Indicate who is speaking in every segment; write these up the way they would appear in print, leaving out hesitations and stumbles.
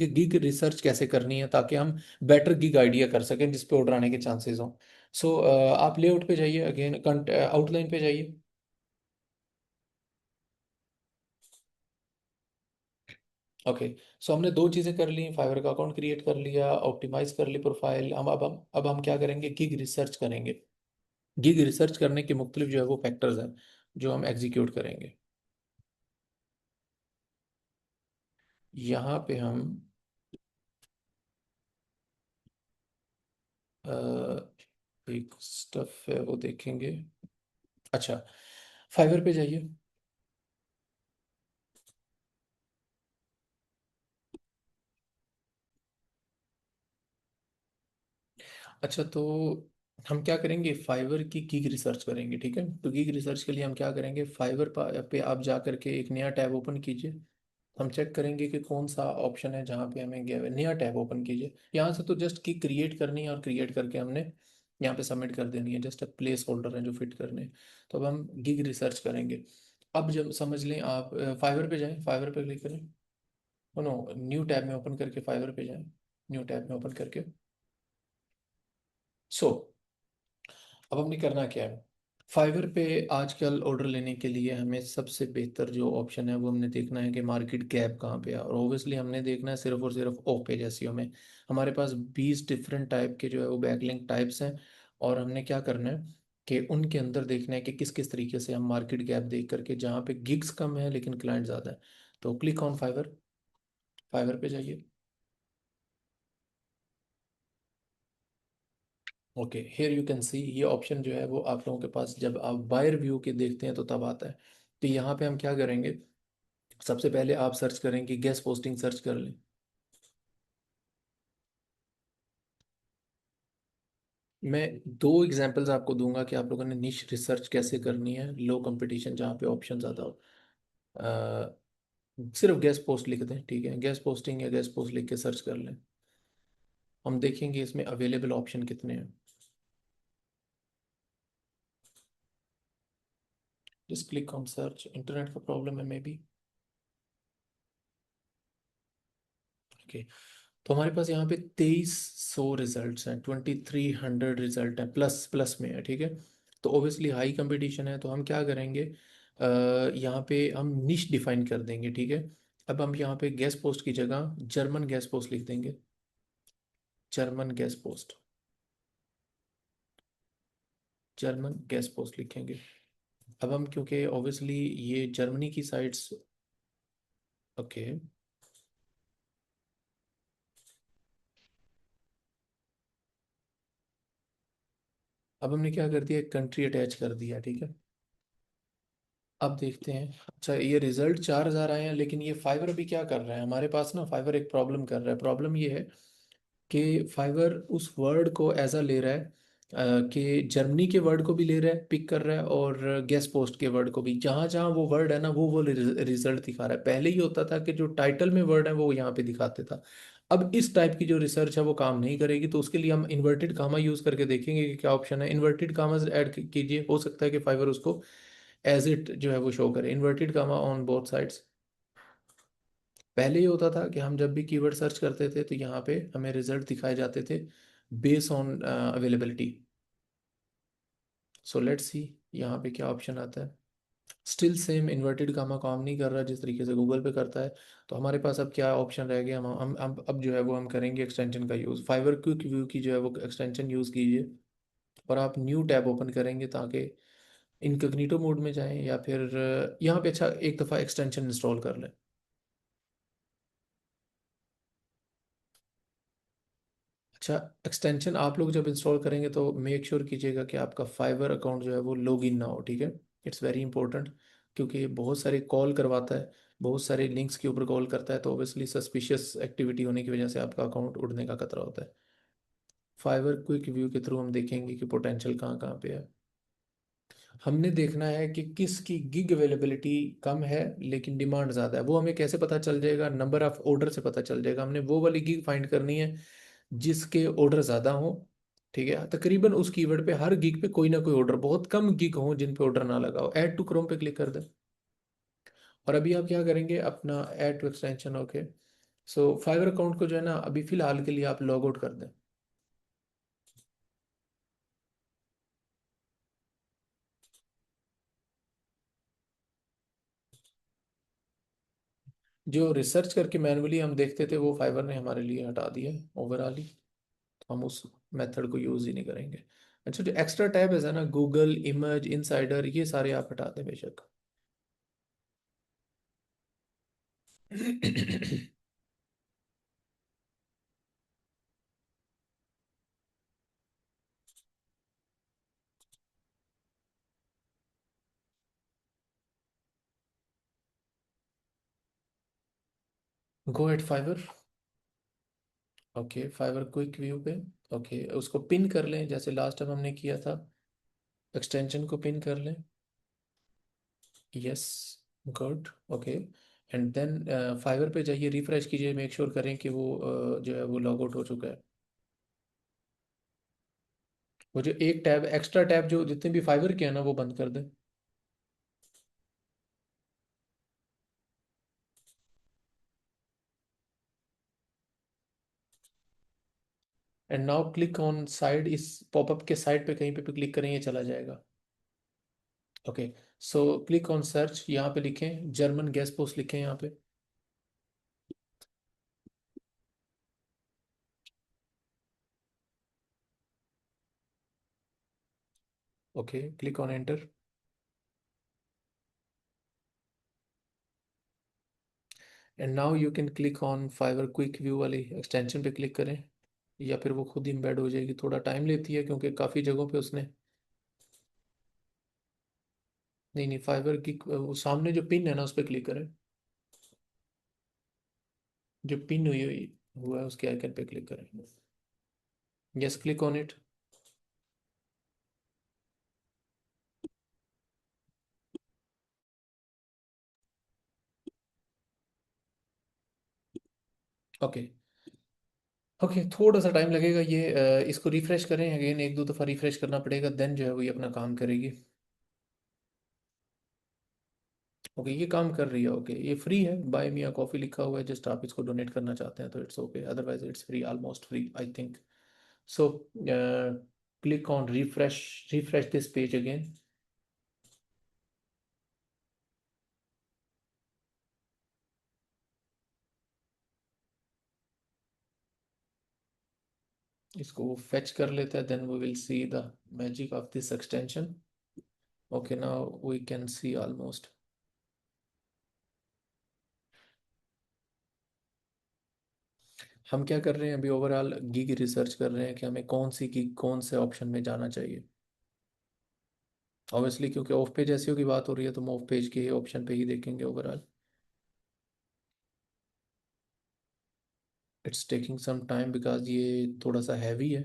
Speaker 1: कि gig research कैसे करनी है ताकि हम बेटर गिग आइडिया कर सकें जिस पे ऑर्डर आने के चांसेस हों। सो आप लेआउट पे जाइए, अगेन आउटलाइन पे जाइए। ओके। सो हमने दो चीज़ें कर ली, फाइवर का अकाउंट क्रिएट कर लिया, ऑप्टिमाइज कर ली प्रोफाइल। हम अब हम क्या करेंगे, गिग रिसर्च करेंगे। गिग रिसर्च करने के मुख्तलिफ जो है वो फैक्टर्स हैं जो हम एग्जीक्यूट करेंगे। यहाँ पे हम एक स्टफ है वो देखेंगे। अच्छा, फाइवर पे जाइए। अच्छा, तो हम क्या करेंगे, फाइवर की गीग रिसर्च करेंगे, ठीक है। तो गीग रिसर्च के लिए हम क्या करेंगे, फाइवर पे आप जा करके एक नया टैब ओपन कीजिए। हम चेक करेंगे कि कौन सा ऑप्शन है जहाँ पे हमें गया है। नया टैब ओपन कीजिए। यहाँ से तो जस्ट की क्रिएट करनी है और क्रिएट करके हमने यहाँ पे सबमिट कर देनी है। जस्ट प्लेस होल्डर है जो फिट करने हैं। तो अब हम गीग रिसर्च करेंगे। अब जब समझ लें आप फाइवर पे जाएं, फाइवर पे क्लिक करें। नो, न्यू टैब में ओपन करके फाइवर पे जाएं। न्यू टैब में ओपन करके। सो अब हमने करना क्या है, फाइवर पे आजकल ऑर्डर लेने के लिए हमें सबसे बेहतर जो ऑप्शन है वो हमने देखना है कि मार्केट गैप कहाँ पे है। और ओबियसली हमने देखना है सिर्फ और सिर्फ ऑफ पेज एसईओ में। हमारे पास 20 डिफरेंट टाइप के जो है वो बैकलिंक टाइप्स हैं। और हमने क्या करना है कि उनके अंदर देखना है कि किस किस तरीके से हम मार्केट गैप देख करके, जहाँ पे गिग्स कम है लेकिन क्लाइंट ज़्यादा है। तो क्लिक ऑन फाइवर। फाइवर पे जाइए। ओके, हियर यू कैन सी, ये ऑप्शन जो है वो आप लोगों के पास जब आप बायर व्यू के देखते हैं तो तब आता है। तो यहाँ पे हम क्या करेंगे, सबसे पहले आप सर्च करेंगे, गेस्ट पोस्टिंग सर्च कर लें। मैं दो एग्जांपल्स आपको दूंगा कि आप लोगों ने निश रिसर्च कैसे करनी है, लो कंपटीशन जहाँ पे ऑप्शन ज़्यादा हो। सिर्फ गेस्ट पोस्ट लिख दें, ठीक है, गेस्ट पोस्टिंग या गेस्ट पोस्ट लिख के सर्च कर लें। हम देखेंगे इसमें अवेलेबल ऑप्शन कितने हैं। Just click on search, internet का प्रॉब्लम है मे बी। ओके। तो हमारे पास यहाँ पे 2300 रिजल्ट्स हैं, 2300 रिजल्ट हैं, प्लस प्लस में है, ठीक है। तो ऑब्वियसली हाई कंपटीशन है, तो हम क्या करेंगे, यहाँ पे हम निश डिफाइन कर देंगे, ठीक है। अब हम यहाँ पे गैस पोस्ट की जगह जर्मन गैस पोस्ट लिख देंगे। German gas post, German gas post लिखेंगे। अब हम क्योंकि ऑब्वियसली ये जर्मनी की साइट्स। ओके। अब हमने क्या कर दिया, कंट्री अटैच कर दिया, ठीक है। अब देखते हैं। अच्छा, ये रिजल्ट 4000 आए हैं, लेकिन ये फाइवर अभी क्या कर रहा है हमारे पास ना, फाइवर एक प्रॉब्लम कर रहा है। प्रॉब्लम ये है कि फाइवर उस वर्ड को ऐसा ले रहा है कि जर्मनी के वर्ड को भी ले रहा है, पिक कर रहा है, और गेस्ट पोस्ट के वर्ड को भी। जहाँ जहाँ वो वर्ड है ना, वो रिजल्ट दिखा रहा है। पहले ही होता था कि जो टाइटल में वर्ड है वो यहाँ पे दिखाते था। अब इस टाइप की जो रिसर्च है वो काम नहीं करेगी, तो उसके लिए हम इन्वर्टेड कामा यूज करके देखेंगे कि क्या ऑप्शन है। इन्वर्टेड कामाज ऐड कीजिए, हो सकता है कि फाइवर उसको एज इट जो है वो शो करे, inverted comma on both sides. पहले ये होता था कि हम जब भी कीवर्ड सर्च करते थे तो यहाँ पे हमें रिजल्ट दिखाए जाते थे base on availability. So let's see यहाँ पे क्या ऑप्शन आता है। स्टिल सेम इन्वर्टेड कामा काम नहीं कर रहा जिस तरीके से गूगल पे करता है। तो हमारे पास अब क्या ऑप्शन रह गया, हम अब जो है वो हम करेंगे एक्सटेंशन का यूज़। फाइवर क्विक व्यू की जो है वो एक्सटेंशन यूज़ कीजिए। और आप न्यू टैब ओपन करेंगे ताकि इनकॉग्निटो मोड में जाएं, या फिर यहाँ पे अच्छा एक दफ़ा एक्सटेंशन इंस्टॉल कर लें। अच्छा, एक्सटेंशन आप लोग जब इंस्टॉल करेंगे तो मेक श्योर कीजिएगा कि आपका फाइवर अकाउंट जो है वो लॉग इन ना हो, ठीक है। इट्स वेरी इंपॉर्टेंट, क्योंकि ये बहुत सारे कॉल करवाता है, बहुत सारे लिंक्स के ऊपर कॉल करता है। तो ऑब्वियसली सस्पिशियस एक्टिविटी होने की वजह से आपका अकाउंट उड़ने का खतरा होता है। फाइवर क्विक व्यू के थ्रू हम देखेंगे कि पोटेंशियल कहाँ कहाँ पे है। हमने देखना है कि किसकी गिग अवेलेबिलिटी कम है लेकिन डिमांड ज़्यादा है। वो हमें कैसे पता चल जाएगा, नंबर ऑफ ऑर्डर से पता चल जाएगा। हमने वो वाली गिग फाइंड करनी है जिसके ऑर्डर ज़्यादा हो, ठीक है। तकरीबन उस कीवर्ड पे हर गिग पे कोई ना कोई ऑर्डर, बहुत कम गिग हो जिन पे ऑर्डर ना लगा हो। ऐड टू क्रोम पे क्लिक कर दें। और अभी आप क्या करेंगे, अपना add to extension, okay. So fibre account को जो है ना अभी फिलहाल के लिए आप लॉग आउट कर दें। जो रिसर्च करके मैनुअली हम देखते थे वो फाइवर ने हमारे लिए हटा दिया है ओवरऑल ही। तो हम उस मेथड को यूज ही नहीं करेंगे। अच्छा, जो एक्स्ट्रा टैब है ना, गूगल इमेज इनसाइडर, ये सारे आप हटा दें बेशक। Go at Fiverr. Okay, Fiverr quick view पे। ओके, उसको पिन कर लें जैसे लास्ट टाइम हमने किया था। एक्सटेंशन को पिन कर लें। Yes, good. Okay, and then Fiverr पे जाइए, रिफ्रेश कीजिए, मेक श्योर करें कि वो जो है वो लॉग आउट हो चुका है। वो जो एक टैब एक्स्ट्रा टैब जो जितने भी फाइबर के हैं ना वो बंद कर दें। And now click on side, इस पॉपअप के साइड पे कहीं पे क्लिक करें, ये चला जाएगा। Okay, so click on search, यहाँ पे लिखें जर्मन गैस पोस्ट, लिखें यहाँ पे। Okay, click on enter. And now you can click on Fiverr quick view वाली एक्सटेंशन पे क्लिक करें, या फिर वो खुद ही एम्बेड हो जाएगी। थोड़ा टाइम लेती है क्योंकि काफ़ी जगहों पे उसने। नहीं नहीं, फाइबर की वो सामने जो पिन है ना उस पर क्लिक करें। जो पिन हुई हुआ है उसके आइकन पे क्लिक करें। Yes, click on it. Okay. Okay, थोड़ा सा टाइम लगेगा ये, इसको रिफ्रेश करें अगेन, एक दो दफ़ा रिफ्रेश करना पड़ेगा, देन जो है वो ये अपना काम करेगी। ओके, ये काम कर रही है। ओके, ये फ्री है, बाय मियाँ कॉफ़ी लिखा हुआ है, जस्ट आप इसको डोनेट करना चाहते हैं तो it's okay, otherwise it's free, almost free I think. So click on refresh, refresh this page again. इसको फेच कर लेते हैं, then we will see the magic of this extension. Okay, now we can see almost. हम क्या कर रहे हैं अभी, ओवरऑल गीग रिसर्च कर रहे हैं कि हमें कौन सी गीग कौन से ऑप्शन में जाना चाहिए। ऑब्वियसली क्योंकि ऑफ पेज एसईओ की बात हो रही है तो हम ऑफ पेज के ऑप्शन पे ही देखेंगे overall. It's taking some time because ये थोड़ा सा हैवी है,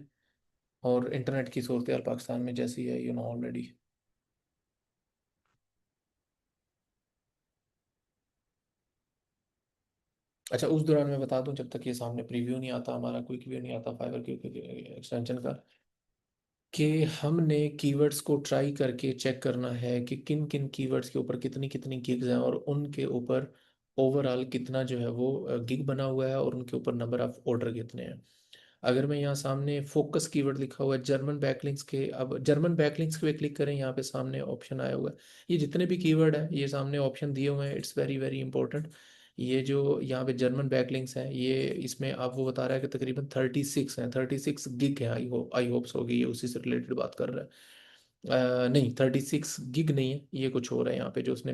Speaker 1: और इंटरनेट की सूरत हाल पाकिस्तान में जैसी है, यू नो ऑलरेडी। अच्छा, उस दौरान मैं बता दूं, जब तक ये सामने प्रीव्यू नहीं आता हमारा, क्विक व्यू नहीं आता फाइबर के एक्सटेंशन का, कि हमने कीवर्ड्स को ट्राई करके चेक करना है कि किन किन कीवर्ड्स के ऊपर कितनी कितनी गिग्स हैं, और उनके ऊपर ओवरऑल कितना जो है वो गिग बना हुआ है, और उनके ऊपर नंबर ऑफ ऑर्डर कितने हैं। अगर मैं यहाँ सामने फोकस कीवर्ड लिखा हुआ है जर्मन बैकलिंक्स के, अब जर्मन बैकलिंक्स पे क्लिक करें, यहाँ पे सामने ऑप्शन आया हुआ है। ये जितने भी कीवर्ड है ये सामने ऑप्शन दिए हुए हैं, इट्स वेरी वेरी इंपॉर्टेंट। ये जो यहाँ पे जर्मन बैकलिंक्स हैं, ये इसमें आप वो बता रहा है कि तकरीबन 36 हैं, 36 गिग है। आई होप्स होगी ये उसी से रिलेटेड बात कर रहा है। नहीं, 36 गिग नहीं है, ये कुछ और है यहाँ पे जो उसने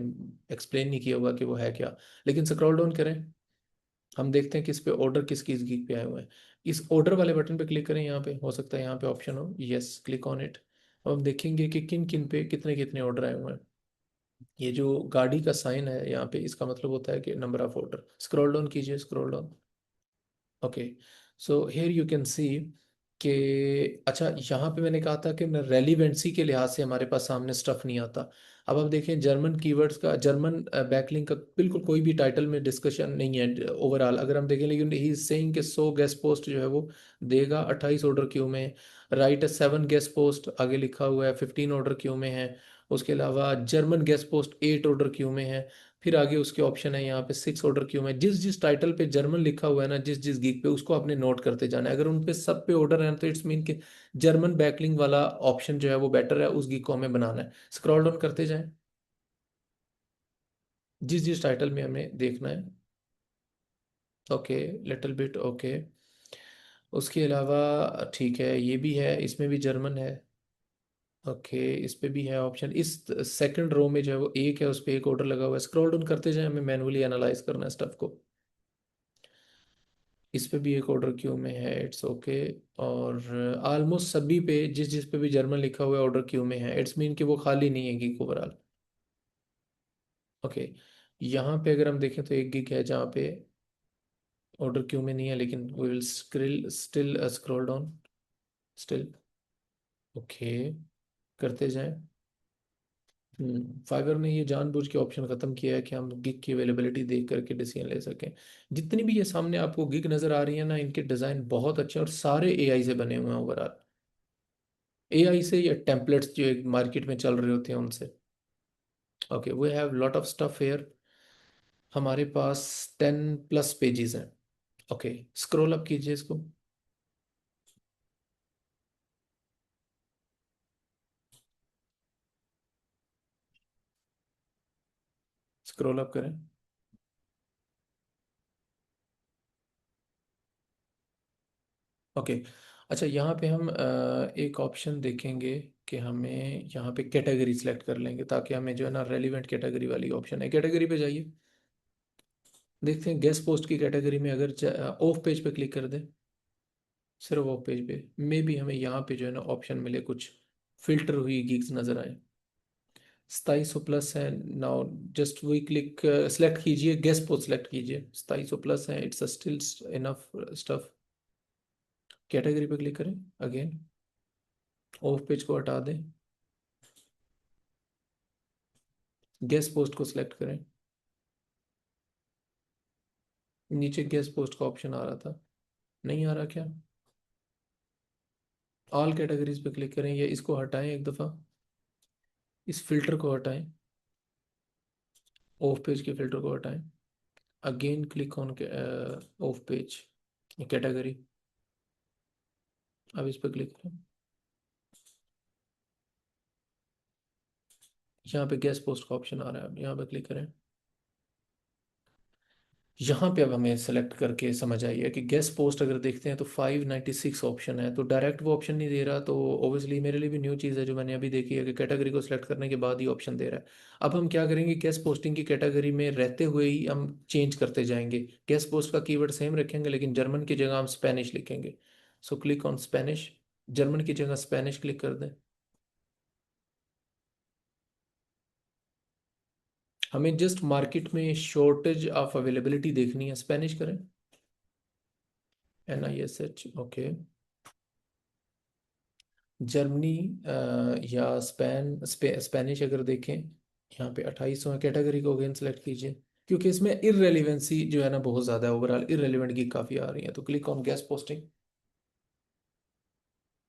Speaker 1: एक्सप्लेन नहीं किया हुआ कि वो है क्या। लेकिन स्क्रॉल डाउन करें, हम देखते हैं कि इस पे ऑर्डर किस किस गीक पे आए हुए हैं। इस ऑर्डर वाले बटन पे क्लिक करें, यहाँ पे हो सकता है यहाँ पे ऑप्शन हो, यस, क्लिक ऑन इट। अब हम देखेंगे कि किन किन पे कितने कितने ऑर्डर आए हुए हैं। ये जो गाड़ी का साइन है यहाँ पे, इसका मतलब होता है कि number of order. Scroll down कीजिए, scroll down. Okay, so here you can see कि, अच्छा, यहाँ पे मैंने कहा था कि रेलिवेंसी के लिहाज से हमारे पास सामने स्टफ नहीं आता। अब आप देखें जर्मन कीवर्ड्स का, जर्मन बैकलिंक का बिल्कुल कोई भी टाइटल में डिस्कशन नहीं है ओवरऑल, अगर हम देखें। लेकिन ही इज सेइंग कि 100 गेस्ट पोस्ट जो है वो देगा 28 ऑर्डर क्यू में। राइट 7 गेस्ट पोस्ट आगे लिखा हुआ है 15 ऑर्डर क्यू में है। उसके अलावा German guest post 8 order Q में है। फिर आगे उसके ऑप्शन है यहाँ पे 6 ऑर्डर क्यों में, जिस जिस टाइटल पे जर्मन लिखा हुआ है ना, जिस जिस गिग पे, उसको आपने नोट करते जाना है। अगर उन पे सब पे ऑर्डर है तो इट्स मीन कि जर्मन बैकलिंग वाला ऑप्शन जो है वो बेटर है, उस गिग को हमें बनाना है। स्क्रॉल डाउन करते जाएं, जिस जिस टाइटल में हमें देखना है। Okay, little bit okay. उसके अलावा ठीक है, ये भी है, इसमें भी जर्मन है। ओके, इस पे भी है ऑप्शन, इस सेकंड रो में जो है वो एक है, उस पे एक ऑर्डर लगा हुआ है। स्क्रॉल डाउन करते जाएं, हमें मैनुअली एनालाइज करना है स्टफ को। इस पे भी एक ऑर्डर क्यू में है, इट्स ओके। और ऑलमोस्ट सभी पे, जिस जिस पे भी जर्मन लिखा हुआ है ऑर्डर क्यू में है, इट्स मीन कि वो खाली नहीं है गिग ओवरऑल। ओके, यहाँ पे अगर हम देखें तो एक गिग है जहाँ पे ऑर्डर क्यू में नहीं है, लेकिन we will scroll still scroll down still. Okay, करते जाएं। फाइवर ने ये जानबूझ के ऑप्शन खत्म किया है कि हम गिग की अवेलेबिलिटी देख करके डिसीजन ले सकें। जितनी भी ये सामने आपको गिग नजर आ रही है ना, इनके डिजाइन बहुत अच्छे हैं और सारे एआई से बने हुए हैं ओवरऑल। एआई से या टेम्पलेट्स जो एक मार्केट में चल रहे होते हैं उनसे। Okay, we have lot of stuff here. हमारे पास 10+ पेजेस हैं। ओके, स्क्रॉल अप कीजिए इसको। स्क्रॉल अप करें। ओके, अच्छा यहाँ पे हम एक ऑप्शन देखेंगे कि हमें यहाँ पे कैटेगरी सिलेक्ट कर लेंगे, ताकि हमें जो है ना रेलिवेंट कैटेगरी वाली ऑप्शन है, कैटेगरी पे जाइए। देखते हैं गेस्ट पोस्ट की कैटेगरी में, अगर ऑफ पेज पे क्लिक कर दें, सिर्फ ऑफ पेज पे, मे भी हमें यहाँ पे जो है ना ऑप्शन मिले, कुछ फिल्टर हुई गिग्स नजर आए। 2700+ है। नाउ जस्ट वही क्लिक सेलेक्ट कीजिए, गेस्ट पोस्ट सेलेक्ट कीजिए, 2700+ है, it's still enough stuff. Category पे क्लिक करें अगेन, ऑफ पेज को हटा दें, गेस्ट पोस्ट को सिलेक्ट करें। नीचे गेस्ट पोस्ट का ऑप्शन आ रहा था, नहीं आ रहा क्या? ऑल कैटेगरीज पे क्लिक करें, या इसको हटाएं एक दफ़ा, इस फिल्टर को हटाएं, ऑफ पेज के फिल्टर को हटाएं। Again click on off page category. अब इस पर क्लिक करें, यहाँ पे गेस्ट पोस्ट का ऑप्शन आ रहा है, अब यहाँ पे क्लिक करें। यहाँ पे अब हमें सेलेक्ट करके समझ आई है कि गेस्ट पोस्ट अगर देखते हैं तो 596 ऑप्शन है, तो डायरेक्ट वो ऑप्शन नहीं दे रहा, तो ओबियसली मेरे लिए भी न्यू चीज़ है जो मैंने अभी देखी है कि कैटेगरी को सिलेक्ट करने के बाद ही ऑप्शन दे रहा है। अब हम क्या करेंगे, गेस्ट पोस्टिंग की कैटेगरी में रहते हुए ही हम चेंज करते जाएंगे। गेस्ट पोस्ट का कीवर्ड सेम रखेंगे, लेकिन जर्मन की जगह हम स्पेनिश लिखेंगे। सो क्लिक ऑन स्पेनिश, जर्मन की जगह स्पेनिश क्लिक कर दें। हमें जस्ट मार्केट में शॉर्टेज ऑफ अवेलेबिलिटी देखनी है, स्पेनिश करें, NISH। ओके, जर्मनी या स्पेनिश अगर देखें, यहाँ पे 2800 है। कैटेगरी को अगेन सेलेक्ट कीजिए, क्योंकि इसमें इररेलीवेंसी जो है ना बहुत ज़्यादा है, ओवरऑल इररेलीवेंट की काफ़ी आ रही है, तो click on guest posting.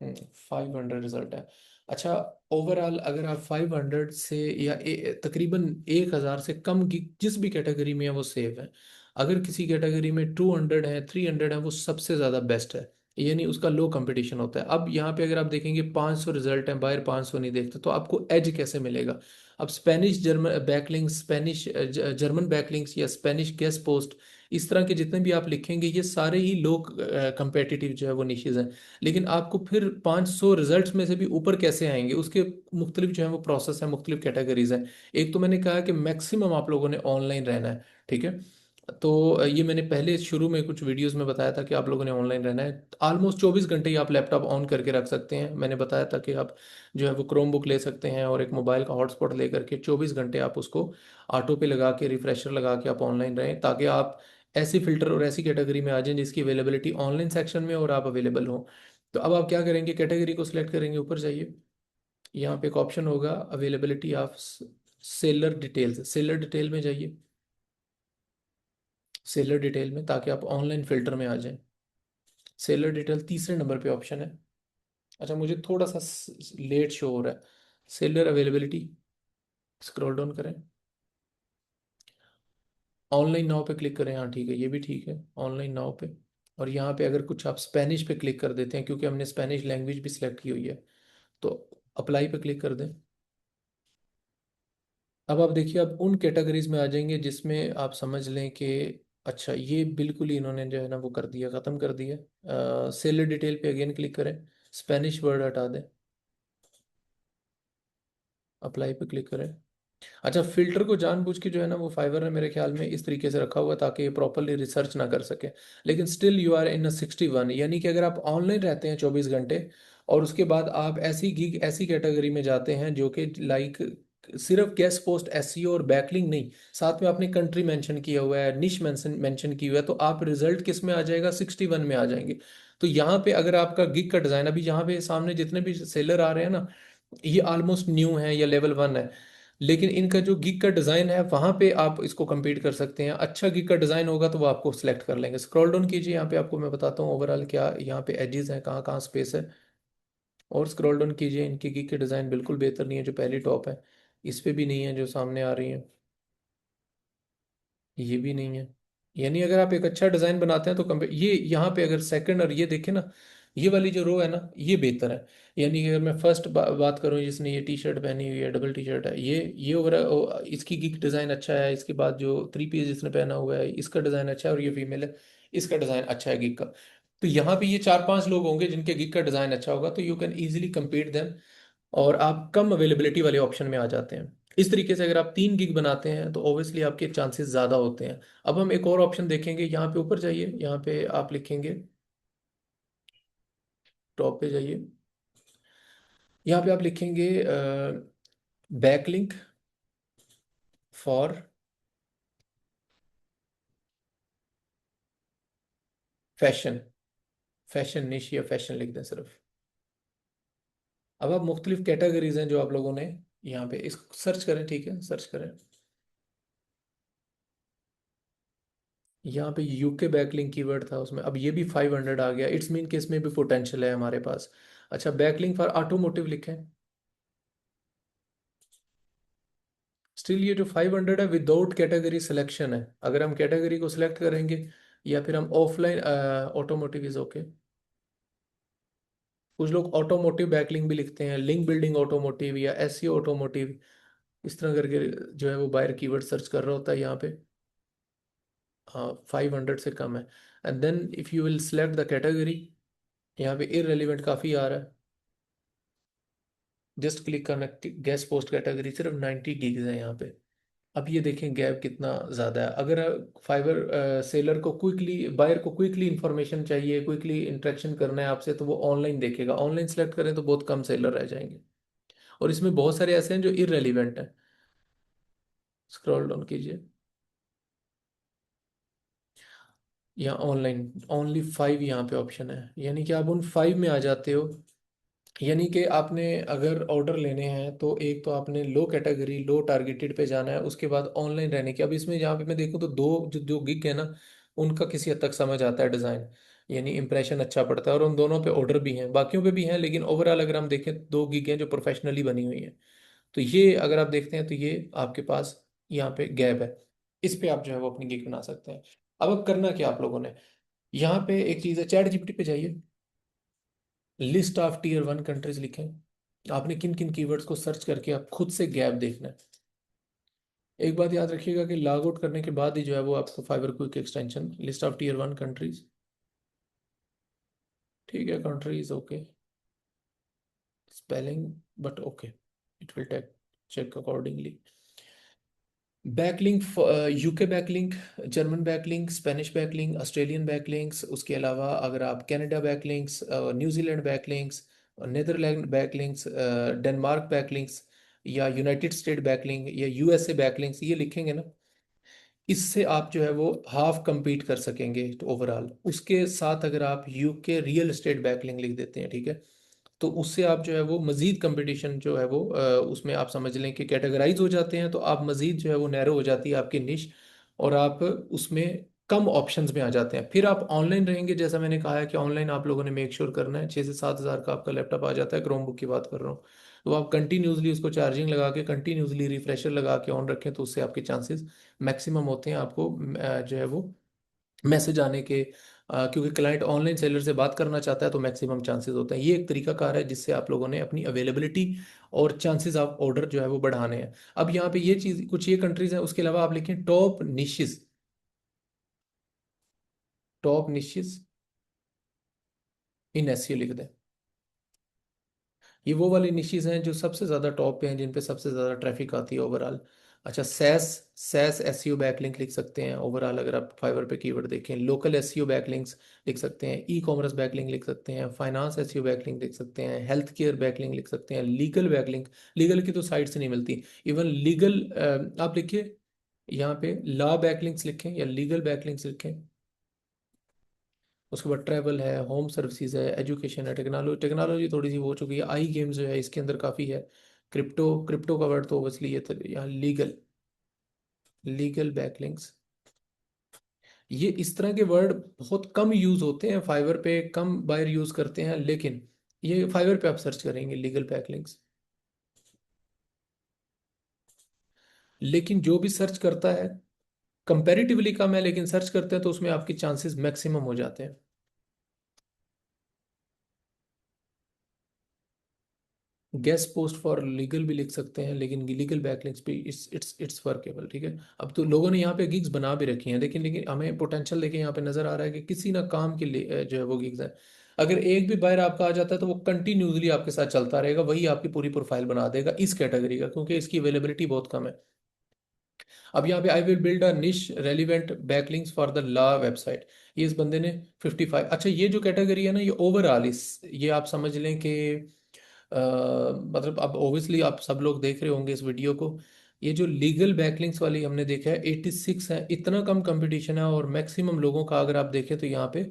Speaker 1: 500 result है। अच्छा, ओवरऑल अगर आप 500 से या तकरीबन 1000 से कम की जिस भी कैटेगरी में है वो सेफ है। अगर किसी कैटेगरी में 200 है, 300 है, वो सबसे ज़्यादा बेस्ट है, यानी उसका लो कंपटीशन होता है। अब यहाँ पे अगर आप देखेंगे 500 रिजल्ट है, बाहर 500 नहीं देखते, तो आपको एज कैसे मिलेगा? अब Spanish German backlinks, Spanish German backlinks या स्पेनिश गेस्ट पोस्ट, इस तरह के जितने भी आप लिखेंगे, ये सारे ही लो कंपेटिटिव जो है वो निशेज हैं। लेकिन आपको फिर 500 रिजल्ट्स में से भी ऊपर कैसे आएंगे, उसके मुख्तलिफ जो है वो प्रोसेस है, मुख्तलिफ कैटेगरीज हैं। एक तो मैंने कहा कि मैक्सिमम आप लोगों ने ऑनलाइन रहना है, ठीक है। तो ये मैंने पहले शुरू में कुछ वीडियोस में बताया था कि आप लोगों ने ऑनलाइन रहना है। ऑलमोस्ट 24 घंटे ही आप लैपटॉप ऑन करके रख सकते हैं। मैंने बताया था कि आप जो है वो क्रोम बुक ले सकते हैं और एक मोबाइल का हॉटस्पॉट ले करके 24 घंटे आप उसको ऑटो पे लगा के, रिफ्रेशर लगा के आप ऑनलाइन रहें, ताकि आप ऐसी फिल्टर और ऐसी कैटेगरी में आ जाएं जिसकी अवेलेबिलिटी ऑनलाइन सेक्शन में और आप अवेलेबल हो। तो अब आप क्या करेंगे, कैटेगरी को सिलेक्ट करेंगे, ऊपर जाइए, यहाँ पे एक ऑप्शन होगा availability of seller details, seller detail में जाइए, सेलर डिटेल में, ताकि आप ऑनलाइन फिल्टर में आ जाएं। सेलर डिटेल तीसरे नंबर पे ऑप्शन है। अच्छा, मुझे थोड़ा सा लेट शो हो रहा है। सेलर अवेलेबिलिटी, स्क्रॉल डाउन करें। ऑनलाइन नाउ पे क्लिक करें, हाँ ठीक है, ये भी ठीक है, ऑनलाइन नाउ पे। और यहाँ पे अगर कुछ आप स्पेनिश पे क्लिक कर देते हैं, क्योंकि हमने स्पेनिश लैंग्वेज भी सिलेक्ट की हुई है, तो अप्लाई पे क्लिक कर दें। अब आप देखिए, आप उन कैटेगरीज में आ जाएंगे जिसमें आप समझ लें कि अच्छा, ये बिल्कुल ही इन्होंने जो है ना वो कर दिया, ख़त्म कर दिया। सेलर डिटेल पे अगेन क्लिक करें, स्पेनिश वर्ड हटा दें, अप्लाई पे क्लिक करें। अच्छा, फिल्टर को जानबूझ के जो है ना वो फाइवर ने मेरे ख्याल में इस तरीके से रखा हुआ है ताकि ये प्रॉपरली रिसर्च ना कर सके। लेकिन स्टिल यू आर इन 61, यानी कि अगर आप ऑनलाइन रहते हैं 24 घंटे, और उसके बाद आप ऐसी गिग ऐसी कैटेगरी में जाते हैं जो कि लाइक सिर्फ गेस्ट पोस्ट एसईओ और बैकलिंग नहीं, साथ में आपने कंट्री मेंशन किया हुआ है, निश मेंशन मेंशन की हुआ है, तो आप रिजल्ट किस में आ जाएगा, 61 में आ जाएंगे। तो यहाँ पे अगर आपका गिग का डिजाइन, अभी यहाँ पे सामने जितने भी सेलर आ रहे हैं ना, ये ऑलमोस्ट न्यू है या लेवल 1 है, लेकिन इनका जो गिग का डिज़ाइन है वहाँ पे आप इसको compete कर सकते हैं। अच्छा गिग का डिज़ाइन होगा तो वो आपको सिलेक्ट कर लेंगे। स्क्रॉल डाउन कीजिए, यहाँ पे आपको मैं बताता हूँ ओवरऑल क्या यहाँ पे एजेस हैं, कहाँ कहाँ स्पेस है। और स्क्रॉल डाउन कीजिए, इनकी गिग के डिज़ाइन बिल्कुल बेहतर नहीं है, जो पहली टॉप है इस पे भी नहीं है, जो सामने आ रही है ये भी नहीं है। यानी अगर आप एक अच्छा डिजाइन बनाते हैं तो ये यहाँ पे अगर सेकंड और ये देखें ना, ये वाली जो रो है ना ये बेहतर है। यानी कि अगर मैं फर्स्ट बात करूँ, जिसने ये टी शर्ट पहनी हुई है, डबल टी शर्ट है, ये ओवर इसकी गिग डिजाइन अच्छा है। इसके बाद जो थ्री पीस जिसने पहना हुआ है इसका डिजाइन अच्छा है, और ये फीमेल है, इसका डिजाइन अच्छा है गिग का। तो यहाँ पे ये 4-5 लोग होंगे जिनके गिग का डिजाइन अच्छा होगा, तो you can easily compete them, और आप कम अवेलेबिलिटी वाले ऑप्शन में आ जाते हैं। इस तरीके से अगर आप 3 गिग बनाते हैं तो ऑब्वियसली आपके चांसेस ज़्यादा होते हैं। अब हम एक और ऑप्शन देखेंगे, यहाँ पे ऊपर जाइए, यहाँ पे आप लिखेंगे, टॉप पे जाइए, यहाँ पे आप लिखेंगे बैकलिंक फॉर फैशन, फैशन निश या फैशन लिख दें सिर्फ। अब आप मुख्तलिफ कैटेगरीज हैं जो आप लोगों ने यहाँ पे इसको सर्च करें, ठीक है, सर्च करें। यहाँ पे यूके बैकलिंक कीवर्ड था उसमें, अब ये भी 500 आ गया, इट्स मीन कि इसमें भी पोटेंशियल है हमारे पास। अच्छा, बैकलिंक फॉर ऑटोमोटिव लिखें। स्टिल ये जो 500 है विदाउट कैटेगरी सिलेक्शन है। अगर हम कैटेगरी को सिलेक्ट करेंगे, या फिर हम ऑफलाइन, ऑटोमोटिव इज ओके। कुछ लोग ऑटोमोटिव बैकलिंक भी लिखते हैं, लिंक बिल्डिंग ऑटोमोटिव या एसईओ ऑटोमोटिव, इस तरह करके जो है वो बायर कीवर्ड सर्च कर रहा होता है यहाँ पे। हाँ, 500 से कम है। And then if you will select the category, यहाँ पे इररेलेवेंट काफ़ी आ रहा है, जस्ट क्लिक करना, गेस्ट पोस्ट कैटेगरी, सिर्फ 90 गिग्स है यहाँ पे। अब ये देखें गैप कितना ज़्यादा है। अगर फाइबर सेलर को क्विकली, बायर को क्विकली इंफॉर्मेशन चाहिए, क्विकली इंटरेक्शन करना है आपसे, तो वो ऑनलाइन देखेगा। ऑनलाइन सेलेक्ट करें तो बहुत कम सेलर रह जाएंगे, और इसमें बहुत सारे ऐसे हैं जो इररेलीवेंट हैं। स्क्रॉल डाउन कीजिए, यहाँ ऑनलाइन ओनली 5 यहाँ पे ऑप्शन है, यानी कि आप उन 5 में आ जाते हो। यानी कि आपने अगर ऑर्डर लेने हैं तो एक तो आपने लो कैटेगरी, लो टारगेटेड पे जाना है, उसके बाद ऑनलाइन रहने की। अब इसमें यहाँ पे मैं देखूँ तो दो जो गिग है ना, उनका किसी हद तक समझ आता है डिज़ाइन, यानी इंप्रेशन अच्छा पड़ता है, और उन दोनों पे ऑर्डर भी हैं, बाकियों पे भी हैं, लेकिन ओवरऑल अगर हम देखें 2 गिग हैं जो प्रोफेशनली बनी हुई हैं। तो ये अगर आप देखते हैं तो ये आपके पास यहाँ पे गैप है, इस पे आप जो है वो अपनी गिग बना सकते हैं। अब करना क्या आप लोगों ने, यहाँ पे एक चीज़ है, चैट जीपीटी पे जाइए, लिस्ट ऑफ टीयर 1 कंट्रीज लिखें। आपने किन किन कीवर्ड्स को सर्च करके आप खुद से गैप देखना है। एक बात याद रखिएगा कि लॉग आउट करने के बाद ही जो है वो आपको Fiverr quick extension, list of tier 1 countries, ठीक है, countries okay, spelling but okay, it will take check accordingly. Backlink, UK backlink, German backlink, Spanish backlink, Australian backlinks, उसके अलावा अगर आप Canada backlinks, New Zealand backlinks, Netherland backlinks, Denmark backlinks, या United State backlink, या USA backlinks ये लिखेंगे ना, इससे आप जो है वो हाफ compete कर सकेंगे तो ओवरऑल। उसके साथ अगर आप यूके रियल एस्टेट बैकलिंक लिख देते हैं, ठीक है, तो उससे आप जो है वो मजीद कंपटीशन जो है वो उसमें आप समझ लें कि कैटेगराइज हो जाते हैं, तो आप मजीद जो है वो नैरो हो जाती है आपकी निश, और आप उसमें कम ऑप्शंस में आ जाते हैं। फिर आप ऑनलाइन रहेंगे, जैसा मैंने कहा है कि ऑनलाइन आप लोगों ने मेक श्योर करना है 6 से 7 हज़ार का आपका लैपटॉप आ जाता है, क्रोमबुक की बात कर रहा हूँ। तो आप कंटिन्यूसली उसको चार्जिंग लगा के, कंटिन्यूसली रिफ्रेशर लगा के ऑन रखें, तो उससे आपके चांसेस मैक्सिमम होते हैं आपको जो है वो मैसेज आने के। क्योंकि क्लाइंट ऑनलाइन सेलर से बात करना चाहता है तो मैक्सिमम चांसेस होते हैं। ये एक तरीका कार है जिससे आप लोगों ने अपनी अवेलेबिलिटी और चांसेस ऑफ ऑर्डर जो है वो बढ़ाने हैं। अब यहाँ पे ये चीज़, कुछ ये कंट्रीज हैं, उसके अलावा आप लिखें टॉप निशेस। टॉप निशेस इन एसईओ लिख दें। ये वो वाले निशेस हैं जो सबसे ज़्यादा टॉप पे हैं, जिन पे सबसे ज़्यादा ट्रैफिक आती है ओवरऑल। अच्छा, सैस सैस एसईओ बैकलिंक लिख सकते हैं ओवरऑल। अगर आप फाइवर पे कीवर्ड देखें, लोकल एसईओ बैकलिंक्स लिख सकते हैं, ई कॉमर्स बैकलिंक लिख सकते हैं, फाइनेंस एसईओ बैकलिंक लिख सकते हैं, हेल्थ केयर बैकलिंक लिख सकते हैं, लीगल बैकलिंक। लीगल की तो साइट से नहीं मिलती। इवन लीगल आप लिखिए यहाँ पे लॉ बैकलिंक्स लिखें या लीगल बैकलिंक्स लिखें। उसके बाद ट्रैवल है, होम सर्विसेज है, एजुकेशन है, टेक्नोलॉजी। टेक्नोलॉजी थोड़ी सी हो चुकी है, आई गेम्स जो है इसके अंदर काफ़ी है। क्रिप्टो, क्रिप्टो का वर्ड तो ओबियसली ये तो यहाँ लीगल, लीगल बैकलिंक्स। ये इस तरह के वर्ड बहुत कम यूज होते हैं फाइवर पे, कम बायर यूज करते हैं, लेकिन ये फाइवर पे आप सर्च करेंगे लीगल बैकलिंक्स। लेकिन जो भी सर्च करता है, कंपैरेटिवली कम है, लेकिन सर्च करते हैं तो उसमें आपके चांसेस मैक्सिमम हो जाते हैं। गेस्ट पोस्ट फॉर लीगल भी लिख सकते हैं, लेकिन लीगल बैकलिंक्स भी इट्स वर्केबल, ठीक है। अब तो लोगों ने यहाँ पे गिग्स बना भी रखी हैं, लेकिन लेकिन हमें पोटेंशियल देखे यहाँ पे नजर आ रहा है कि किसी ना काम के लिए जो है वो गिग्स है। अगर एक भी बायर आपका आ जाता है तो वो कंटिन्यूसली आपके साथ चलता रहेगा, वही आपकी पूरी प्रोफाइल बना देगा इस कैटेगरी का, क्योंकि इसकी अवेलेबिलिटी बहुत कम है। अब यहाँ पे आई विल बिल्ड अ निश relevant backlinks for the law website. ये इस बंदे ने 55। अच्छा, ये जो कैटेगरी है ना, ये ओवरऑल इस, ये आप समझ लें कि मतलब अब ओब्वियसली आप सब लोग देख रहे होंगे इस वीडियो को। ये जो लीगल बैकलिंक्स वाली हमने देखा है 86 है, इतना कम कंपटीशन है, और मैक्सिमम लोगों का अगर आप देखें तो यहाँ पे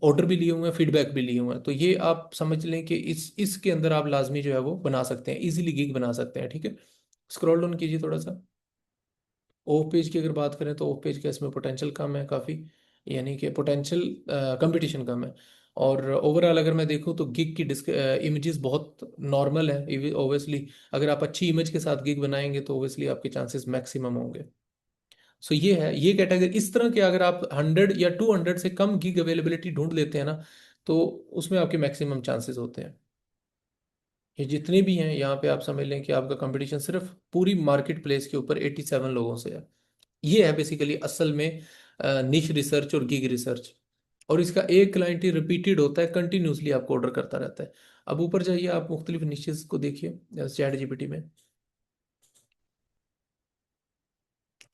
Speaker 1: ऑर्डर भी लिए हुए हैं, फीडबैक भी लिए हुए हैं। तो ये आप समझ लें कि इसके अंदर आप लाजमी जो है वो बना सकते हैं, इजीली गिग बना सकते हैं, ठीक है। स्क्रॉल डाउन कीजिए थोड़ा सा। ऑफ पेज की अगर बात करें तो ऑफ पेज का इसमें पोटेंशियल कम है काफ़ी, यानी कि पोटेंशियल कंपटीशन कम है। और ओवरऑल अगर मैं देखूं तो गिग की इमेजेस बहुत नॉर्मल है ओब्वियसली। अगर आप अच्छी इमेज के साथ गिग बनाएंगे तो ओब्वियसली आपके चांसेस मैक्सिमम होंगे। सो ये है, ये कैटेगरी इस तरह के, अगर आप 100 या 200 से कम गिग अवेलेबिलिटी ढूंढ लेते हैं ना, तो उसमें आपके मैक्सिमम चांसेस होते हैं। ये जितने भी हैं यहाँ पे आप समझ लें कि आपका कंपटीशन सिर्फ पूरी मार्केट प्लेस के ऊपर 87 लोगों से है। ये है बेसिकली असल में निश रिसर्च और गिग रिसर्च। और इसका एक क्लाइंट ही रिपीटेड होता है, कंटिन्यूसली आपको ऑर्डर करता रहता है। अब ऊपर जाइए, आप मुख्तलिफ निशेस को देखिए चैट जीपीटी में।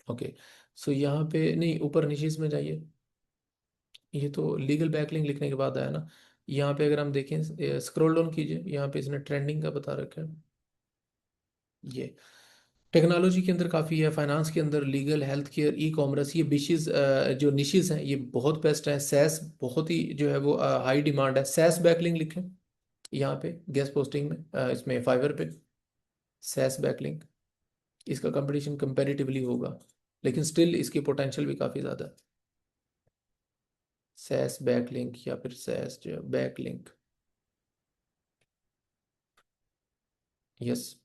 Speaker 1: ओके, सो यहाँ पे नहीं, ऊपर निशेस में जाइए। ये तो लीगल बैकलिंग लिखने के बाद आया ना। यहाँ पे अगर हम देखें, स्क्रॉल डाउन कीजिए, यहाँ पे इसने ट्रेंडिंग का बता रखा है। ये टेक्नोलॉजी के अंदर काफ़ी है, फाइनेंस के अंदर, legal, health care, e commerce, ये बिशेस जो निशेस हैं ये बहुत बेस्ट हैं। सैस बहुत ही जो है वो हाई डिमांड है। सैस बैकलिंग लिखें यहाँ पे गेस्ट पोस्टिंग में, इसमें फाइवर पे सैस बैकलिंग। इसका कंपटीशन कंपैरेटिवली होगा, लेकिन स्टिल इसकी पोटेंशियल भी काफ़ी ज़्यादा है। सैस बैकलिंक या फिर सैस जो है बैकलिंक। यस,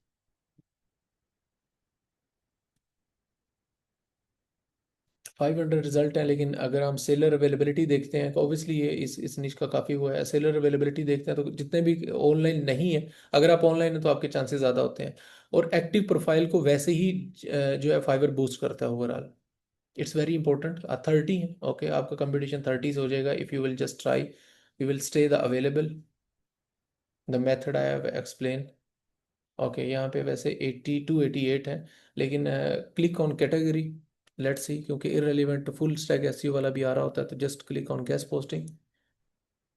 Speaker 1: 500 रिजल्ट है, लेकिन अगर हम सेलर अवेलेबिलिटी देखते हैं तो ऑब्वियसली ये इस निश का काफ़ी हुआ है। सेलर अवेलेबिलिटी देखते हैं तो जितने भी ऑनलाइन नहीं है, अगर आप ऑनलाइन है तो आपके चांसेस ज़्यादा होते हैं। और एक्टिव प्रोफाइल को वैसे ही जो है फाइवर बूस्ट करता है ओवरऑल। It's very important. 30 है, ओके, आपका कंपटीशन 30 से हो जाएगा if you will just try, you will stay the available, the method I have explain. Okay, यहाँ पे वैसे 80 to 88 है, लेकिन click on category, let's see, क्योंकि इररेलेवेंट फुल स्टैक एसईओ वाला भी आ रहा होता है, तो just click on guest posting.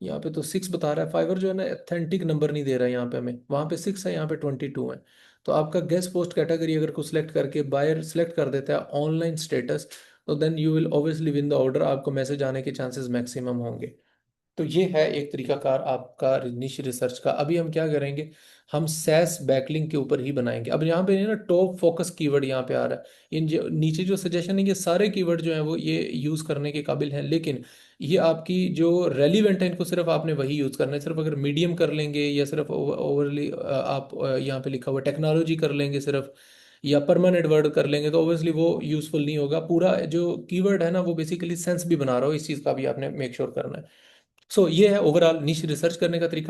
Speaker 1: यहाँ पे तो 6 बता रहा है फाइवर, जो है ना अथेंटिक नंबर नहीं दे रहा है यहाँ पे हमें, वहाँ पे 6 है, यहाँ पे 22 है। तो आपका गेस्ट पोस्ट कैटेगरी अगर को सिलेक्ट करके बायर सिलेक्ट कर देता है ऑनलाइन स्टेटस, तो then you will obviously win the order, आपको मैसेज आने के चांसेस मैक्सिमम होंगे। तो ये है एक तरीकाकार आपका निश रिसर्च का। अभी हम क्या करेंगे, हम सैस बैकलिंक के ऊपर ही बनाएंगे। अब यहाँ पे ना टॉप फोकस कीवर्ड यहाँ पे आ रहा है। इन जो नीचे जो सजेशन है, ये सारे कीवर्ड जो हैं वो ये यूज करने के काबिल हैं, लेकिन ये आपकी जो रेलिवेंट है इनको सिर्फ आपने वही यूज करना है। सिर्फ अगर मीडियम कर लेंगे या सिर्फ ओवरली आप यहाँ पे लिखा हुआ टेक्नोलॉजी कर लेंगे सिर्फ, या परमानेंट वर्ड कर लेंगे, तो ऑब्वियसली वो यूजफुल नहीं होगा। पूरा जो कीवर्ड है ना वो बेसिकली सेंस भी बना रहा हो, इस चीज़ का भी आपने मेक श्योर करना है। सो ये है ओवरऑल निश रिसर्च करने का तरीका।